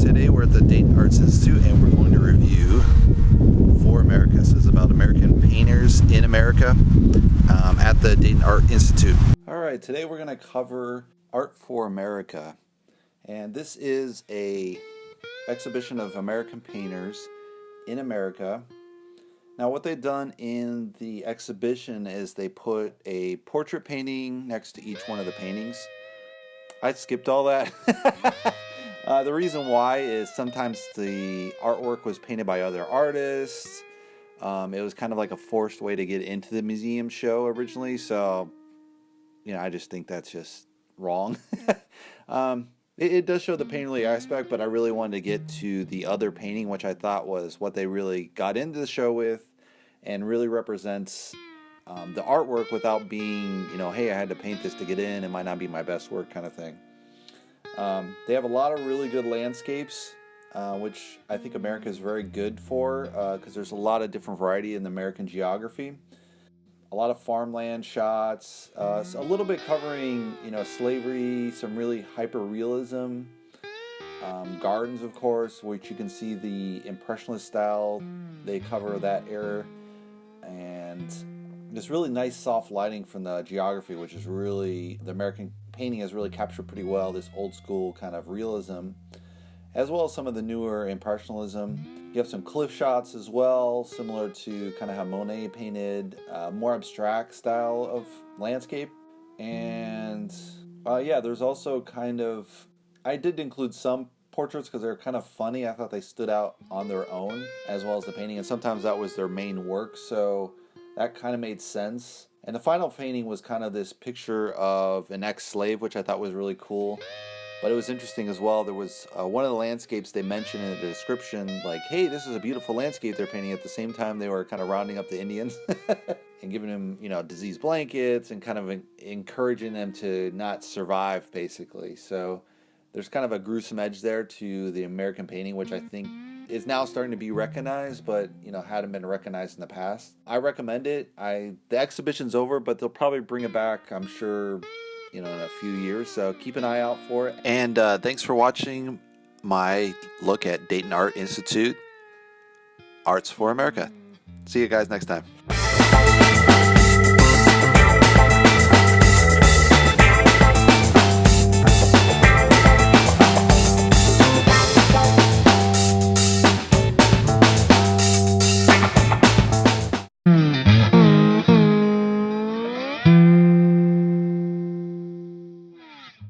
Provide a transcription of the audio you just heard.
Today we're at the Dayton Arts Institute and we're going to review For America. This is about American painters in America at the Dayton Art Institute. Alright, today we're going to cover Art for America. And this is a exhibition of American painters in America. Now what they've done in the exhibition is they put a portrait painting next to each one of the paintings. I skipped all that. The reason why is sometimes the artwork was painted by other artists. It was kind of like a forced way to get into the museum show originally. So, I just think that's just wrong. It does show the painterly aspect, but I really wanted to get to the other painting, which I thought was what they really got into the show with and really represents the artwork without being, hey, I had to paint this to get in. It might not be my best work kind of thing. They have a lot of really good landscapes, which I think America is very good for because there's a lot of different variety in the American geography. A lot of farmland shots, a little bit covering, slavery, some really hyper-realism, gardens, of course, which you can see the Impressionist style. They cover that era, and this really nice soft lighting from the geography, which is really, the American painting has really captured pretty well this old school kind of realism, as well as some of the newer Impressionism. You have some cliff shots as well, similar to kind of how Monet painted, more abstract style of landscape. And there's also kind of, I did include some portraits because they're kind of funny. I thought they stood out on their own, as well as the painting, and sometimes that was their main work, so that kind of made sense. And the final painting was kind of this picture of an ex-slave, which I thought was really cool. But it was interesting as well. There was one of the landscapes they mentioned in the description, like, hey, this is a beautiful landscape they're painting. At the same time, they were kind of rounding up the Indians and giving them, diseased blankets and kind of encouraging them to not survive, basically. So there's kind of a gruesome edge there to the American painting, which I think is now starting to be recognized, but hadn't been recognized in the past. I recommend it. The exhibition's over, but they'll probably bring it back, I'm sure, in a few years. So keep an eye out for it. And thanks for watching my look at Dayton Art Institute Arts for America. See you guys next time.